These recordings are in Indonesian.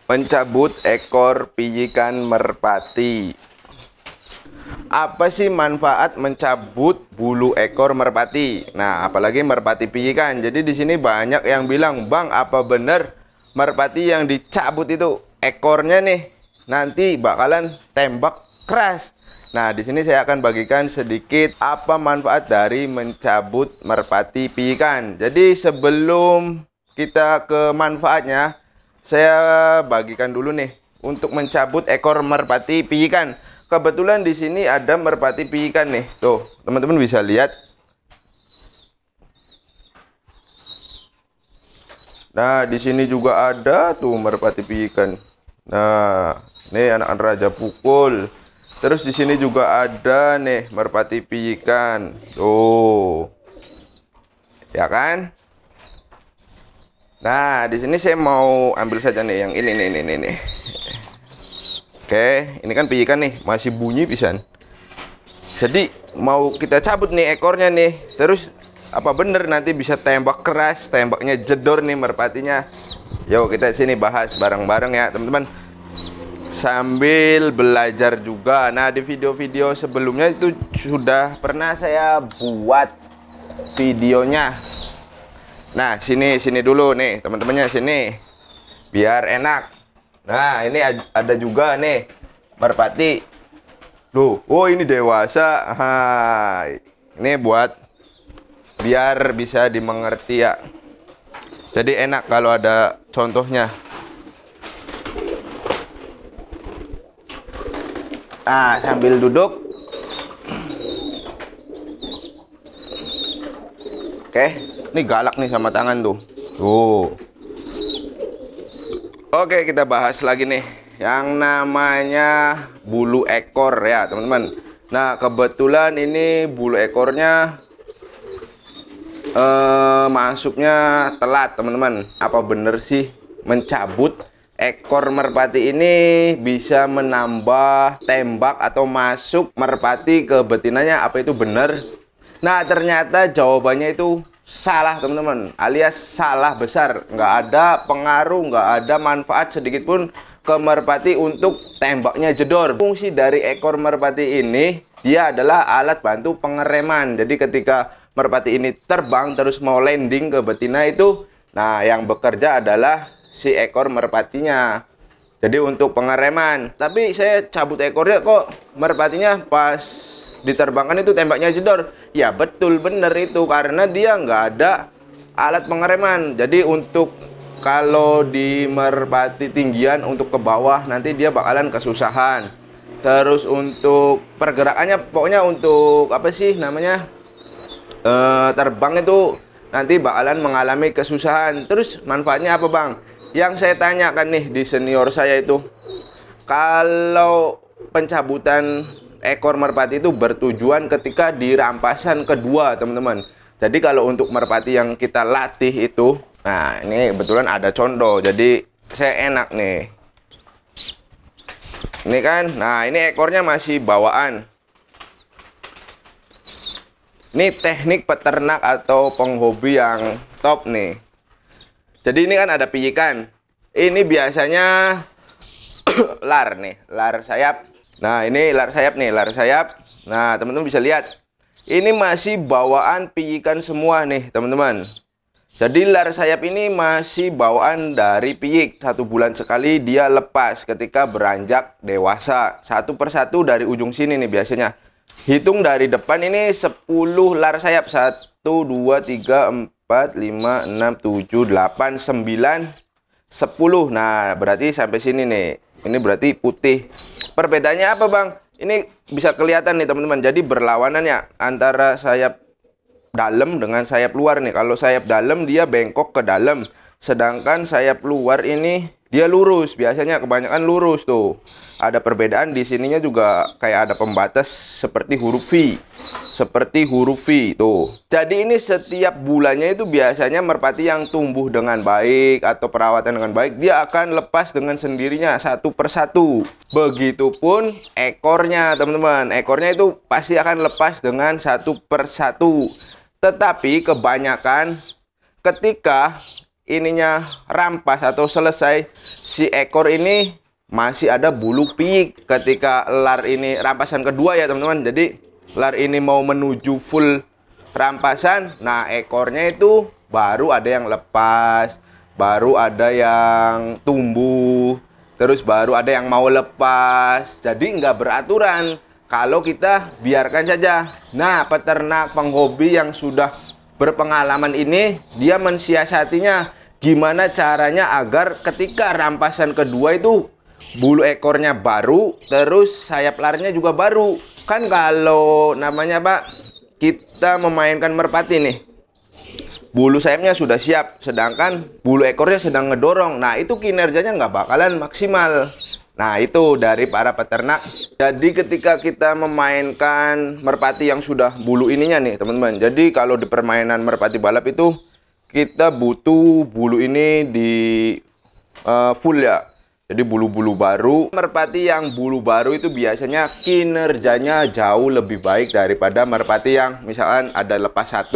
Mencabut ekor piyikan merpati. Apa sih manfaat mencabut bulu ekor merpati? Nah, apalagi merpati piyikan. Jadi di sini banyak yang bilang, "Bang, apa benar merpati yang dicabut itu ekornya nih nanti bakalan tembak keras?" Nah, di sini saya akan bagikan sedikit apa manfaat dari mencabut merpati piyikan. Jadi sebelum kita ke manfaatnya, saya bagikan dulu nih untuk mencabut ekor merpati piyikan. Kebetulan di sini ada merpati piyikan nih. Tuh, teman-teman bisa lihat. Nah, di sini juga ada tuh merpati piyikan. Nah, ini anak raja pukul. Terus di sini juga ada nih merpati piyikan. Tuh. Ya kan? Nah, di sini saya mau ambil saja nih yang ini nih. Oke, ini kan piyikan nih, masih bunyi pisan. Jadi mau kita cabut nih ekornya nih. Terus apa bener nanti bisa tembak keras, tembaknya jedor nih merpatinya. Yuk kita sini bahas bareng-bareng ya, teman-teman. Sambil belajar juga. Nah, di video-video sebelumnya itu sudah pernah saya buat videonya. Nah, sini dulu nih, teman-temannya sini. Biar enak. Nah, ini ada juga nih merpati. Loh, oh ini dewasa. Hai. Ini buat biar bisa dimengerti ya. Jadi enak kalau ada contohnya. Nah, sambil duduk. Oke, ini galak nih sama tangan tuh. Tuh. Oke, kita bahas lagi nih yang namanya bulu ekor ya, teman-teman. Nah, kebetulan ini bulu ekornya masuknya telat, teman-teman. Apa bener sih mencabut ekor merpati ini bisa menambah tembak atau masuk merpati ke betinanya? Apa itu benar? Nah, ternyata jawabannya itu salah, teman-teman, alias salah besar. Nggak ada pengaruh, nggak ada manfaat sedikit pun ke merpati untuk tembaknya jedor. Fungsi dari ekor merpati ini, dia adalah alat bantu pengereman. Jadi ketika merpati ini terbang terus mau landing ke betina itu, nah yang bekerja adalah si ekor merpatinya. Jadi untuk pengereman. Tapi saya cabut ekornya kok merpatinya pas diterbangkan itu tembaknya jedor. Ya betul, bener itu, karena dia nggak ada alat pengereman. Jadi untuk kalau di merpati tinggian untuk ke bawah nanti dia bakalan kesusahan. Terus untuk pergerakannya, pokoknya untuk apa sih namanya, terbang itu nanti bakalan mengalami kesusahan. Terus manfaatnya apa, Bang? Yang saya tanyakan nih di senior saya itu, kalau pencabutan ekor merpati itu bertujuan ketika di rampasan kedua, teman-teman. Jadi kalau untuk merpati yang kita latih itu, nah ini kebetulan ada contoh, jadi saya enak nih. Ini kan, nah ini ekornya masih bawaan. Ini teknik peternak atau penghobi yang top nih. Jadi ini kan ada piyikan. Ini biasanya lar nih, lar sayap. Nah, ini lar sayap nih, lar sayap. Nah, teman-teman bisa lihat. Ini masih bawaan piyikan semua nih, teman-teman. Jadi lar sayap ini masih bawaan dari piyik. 1 bulan sekali dia lepas ketika beranjak dewasa. Satu persatu dari ujung sini nih biasanya. Hitung dari depan ini 10 lar sayap. 1, 2, 3, 4, 5, 6, 7, 8, 9, 10. Nah, berarti sampai sini nih. Ini berarti putih. Perbedaannya apa, Bang? Ini bisa kelihatan nih, teman-teman. Jadi berlawanan ya antara sayap dalam dengan sayap luar nih. Kalau sayap dalam dia bengkok ke dalam, sedangkan sayap luar ini dia lurus. Biasanya kebanyakan lurus tuh. Ada perbedaan di sininya juga, kayak ada pembatas seperti huruf V. Seperti huruf V tuh. Jadi ini setiap bulannya itu biasanya merpati yang tumbuh dengan baik atau perawatan dengan baik, dia akan lepas dengan sendirinya satu persatu. Begitupun ekornya, teman-teman. Ekornya itu pasti akan lepas dengan satu persatu. Tetapi kebanyakan ketika ininya rampas atau selesai, si ekor ini masih ada bulu piyik. Ketika lar ini rampasan kedua ya teman-teman, jadi lar ini mau menuju full rampasan, nah ekornya itu baru ada yang lepas, baru ada yang tumbuh, terus baru ada yang mau lepas. Jadi nggak beraturan kalau kita biarkan saja. Nah, peternak penghobi yang sudah berpengalaman ini, dia mensiasatinya gimana caranya agar ketika rampasan kedua itu bulu ekornya baru, terus sayap larnya juga baru. Kan kalau namanya Pak, kita memainkan merpati nih, bulu sayapnya sudah siap, sedangkan bulu ekornya sedang ngedorong. Nah, itu kinerjanya nggak bakalan maksimal. Nah, itu dari para peternak. Jadi ketika kita memainkan merpati yang sudah bulu ininya nih teman-teman, jadi kalau di permainan merpati balap itu kita butuh bulu ini di full ya. Jadi bulu-bulu baru. Merpati yang bulu baru itu biasanya kinerjanya jauh lebih baik daripada merpati yang misalkan ada lepas 1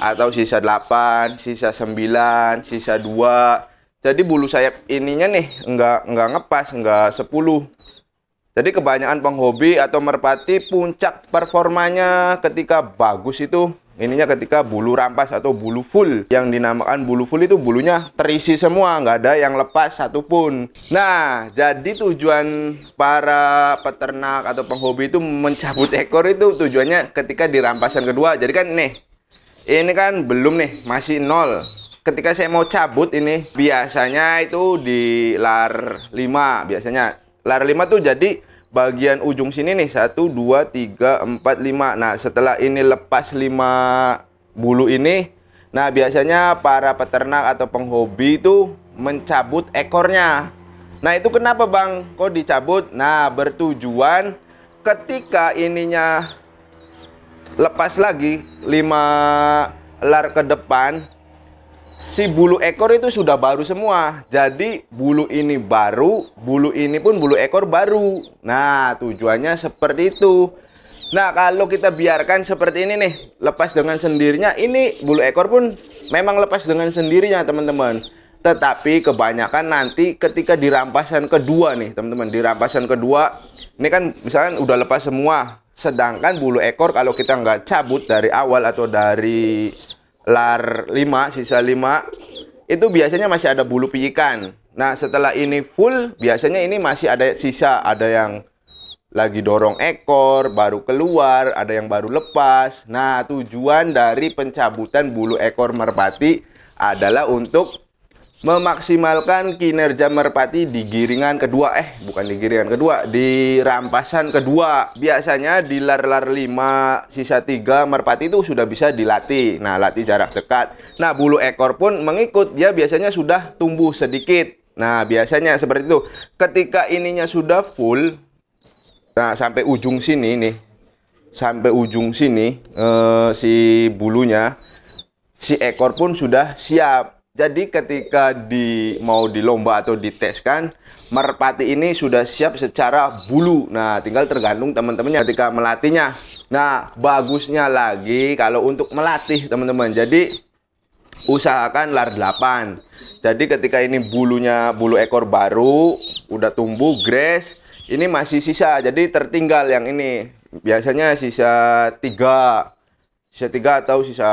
atau sisa 8, sisa 9, sisa 2. Jadi bulu sayap ininya nih enggak ngepas, enggak 10. Jadi kebanyakan penghobi atau merpati puncak performanya ketika bagus itu ininya ketika bulu rampas atau bulu full. Yang dinamakan bulu full itu bulunya terisi semua, nggak ada yang lepas satupun. Nah, jadi tujuan para peternak atau penghobi itu mencabut ekor itu tujuannya ketika di rampasan kedua. Jadi kan nih, ini kan belum nih, masih 0. Ketika saya mau cabut ini biasanya itu di lar 5 biasanya. Lar 5 tuh jadi bagian ujung sini nih 1 2 3 4 5. Nah, setelah ini lepas 5 bulu ini, nah biasanya para peternak atau penghobi itu mencabut ekornya. Nah, itu kenapa Bang kok dicabut? Nah, bertujuan ketika ininya lepas lagi 5 lar ke depan, si bulu ekor itu sudah baru semua. Jadi bulu ini baru, bulu ini pun bulu ekor baru. Nah, tujuannya seperti itu. Nah, kalau kita biarkan seperti ini nih, lepas dengan sendirinya, ini bulu ekor pun memang lepas dengan sendirinya teman-teman. Tetapi kebanyakan nanti ketika di rampasan kedua nih teman-teman, di rampasan kedua ini kan misalkan udah lepas semua. Sedangkan bulu ekor kalau kita nggak cabut dari awal atau dari lar 5, sisa 5, itu biasanya masih ada bulu pijikan. Nah, setelah ini full, biasanya ini masih ada sisa, ada yang lagi dorong ekor, baru keluar, ada yang baru lepas. Nah, tujuan dari pencabutan bulu ekor merpati adalah untuk memaksimalkan kinerja merpati di giringan kedua. Bukan di giringan kedua, di rampasan kedua. Biasanya di lar-lar 5 sisa 3 merpati itu sudah bisa dilatih. Nah, latih jarak dekat. Nah, bulu ekor pun mengikut, dia biasanya sudah tumbuh sedikit. Nah, biasanya seperti itu. Ketika ininya sudah full, nah sampai ujung sini nih, sampai ujung sini si bulunya, si ekor pun sudah siap. Jadi ketika mau dilomba atau diteskan, merpati ini sudah siap secara bulu. Nah, tinggal tergantung teman-temannya ketika melatihnya. Nah, bagusnya lagi kalau untuk melatih teman-teman, jadi usahakan lar 8. Jadi ketika ini bulu ekor baru, udah tumbuh, grass, ini masih sisa, jadi tertinggal yang ini. Biasanya sisa 3. Sisa 3 atau sisa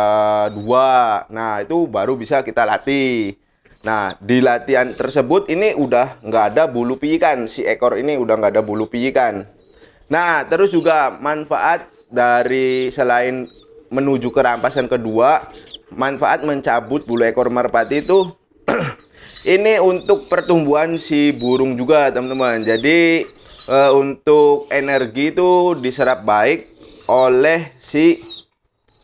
2. Nah, itu baru bisa kita latih. Nah, di latihan tersebut ini udah nggak ada bulu pijikan. Si ekor ini udah nggak ada bulu pijikan. Nah, terus juga manfaat dari selain menuju ke rampasan kedua, manfaat mencabut bulu ekor merpati itu ini untuk pertumbuhan si burung juga, teman-teman. Jadi untuk energi itu diserap baik oleh si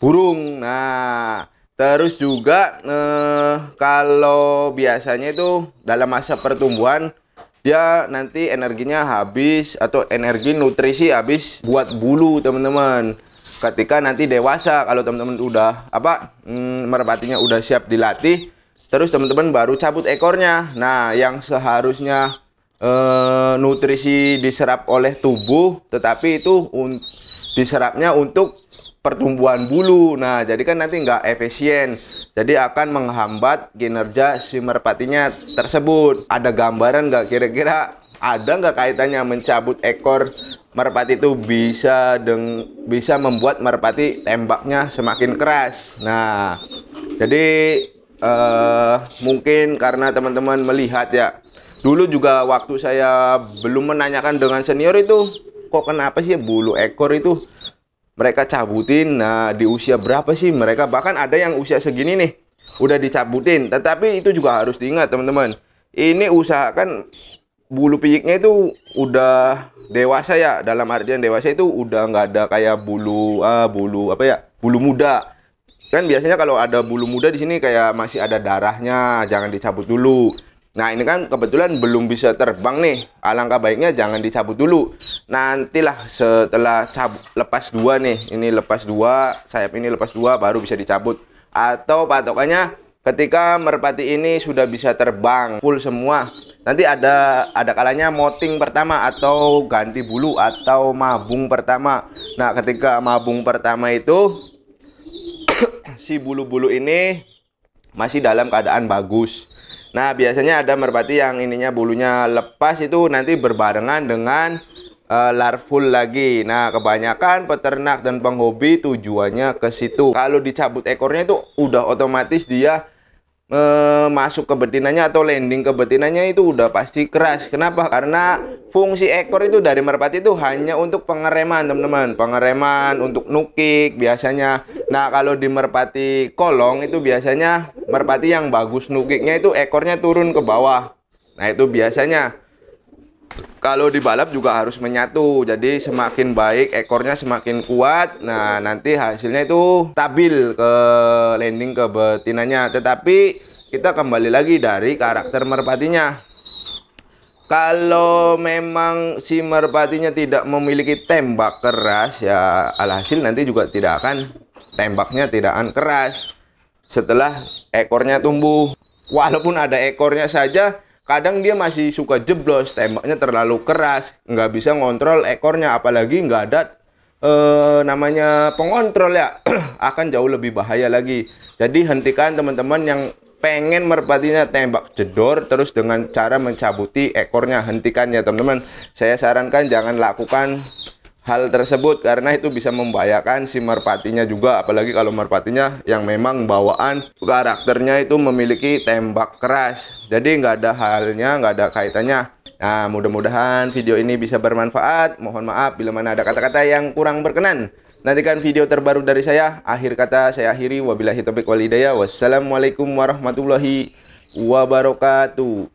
burung. Nah, terus juga kalau biasanya itu dalam masa pertumbuhan dia nanti energinya habis atau energi nutrisi habis buat bulu, teman-teman. Ketika nanti dewasa, kalau teman-teman udah merpatinya udah siap dilatih, terus teman-teman baru cabut ekornya. Nah, yang seharusnya nutrisi diserap oleh tubuh, tetapi itu diserapnya untuk pertumbuhan bulu. Nah, jadi kan nanti nggak efisien. Jadi akan menghambat kinerja si merpatinya tersebut. Ada gambaran nggak kira-kira, ada nggak kaitannya mencabut ekor merpati itu bisa membuat merpati tembaknya semakin keras. Nah, jadi mungkin karena teman-teman melihat ya, dulu juga waktu saya belum menanyakan dengan senior itu, kok kenapa sih bulu ekor itu mereka cabutin. Nah, di usia berapa sih mereka, bahkan ada yang usia segini nih udah dicabutin. Tetapi itu juga harus diingat teman-teman, ini usahakan bulu piyiknya itu udah dewasa ya, dalam artian dewasa itu udah nggak ada kayak bulu apa ya, bulu muda. Kan biasanya kalau ada bulu muda di sini kayak masih ada darahnya, jangan dicabut dulu. Nah, ini kan kebetulan belum bisa terbang nih. Alangkah baiknya jangan dicabut dulu. Nantilah setelah lepas dua nih, ini lepas dua, sayap ini lepas dua, baru bisa dicabut. Atau patokannya ketika merpati ini sudah bisa terbang full semua, nanti ada kalanya moting pertama atau ganti bulu atau mabung pertama. Nah, ketika mabung pertama itu si bulu-bulu ini masih dalam keadaan bagus. Nah, biasanya ada merpati yang ininya bulunya lepas itu nanti berbarengan dengan larvul lagi. Nah, kebanyakan peternak dan penghobi tujuannya ke situ. Kalau dicabut ekornya itu udah otomatis dia masuk ke betinanya atau landing ke betinanya itu udah pasti keras. Kenapa? Karena fungsi ekor itu dari merpati itu hanya untuk pengereman teman-teman, pengereman untuk nukik biasanya. Nah, kalau di merpati kolong itu biasanya merpati yang bagus nukiknya itu ekornya turun ke bawah. Nah, itu biasanya kalau di balap juga harus menyatu, jadi semakin baik ekornya semakin kuat. Nah, nanti hasilnya itu stabil ke landing ke betinanya. Tetapi kita kembali lagi dari karakter merpatinya. Kalau memang si merpatinya tidak memiliki tembak keras, ya alhasil nanti juga tembaknya tidak akan keras setelah ekornya tumbuh. Walaupun ada ekornya saja, kadang dia masih suka jeblos, tembaknya terlalu keras, nggak bisa ngontrol ekornya, apalagi nggak ada namanya pengontrol ya, akan jauh lebih bahaya lagi. Jadi hentikan teman-teman yang pengen merpatinya tembak jedor terus dengan cara mencabuti ekornya, hentikan ya teman-teman. Saya sarankan jangan lakukan hal tersebut karena itu bisa membahayakan si merpatinya juga, apalagi kalau merpatinya yang memang bawaan karakternya itu memiliki tembak keras. Jadi nggak ada halnya, nggak ada kaitannya. Nah, mudah-mudahan video ini bisa bermanfaat. Mohon maaf bila mana ada kata-kata yang kurang berkenan. Nantikan video terbaru dari saya. Akhir kata saya akhiri, wabillahi taufiq wal hidayah. Wassalamualaikum warahmatullahi wabarakatuh.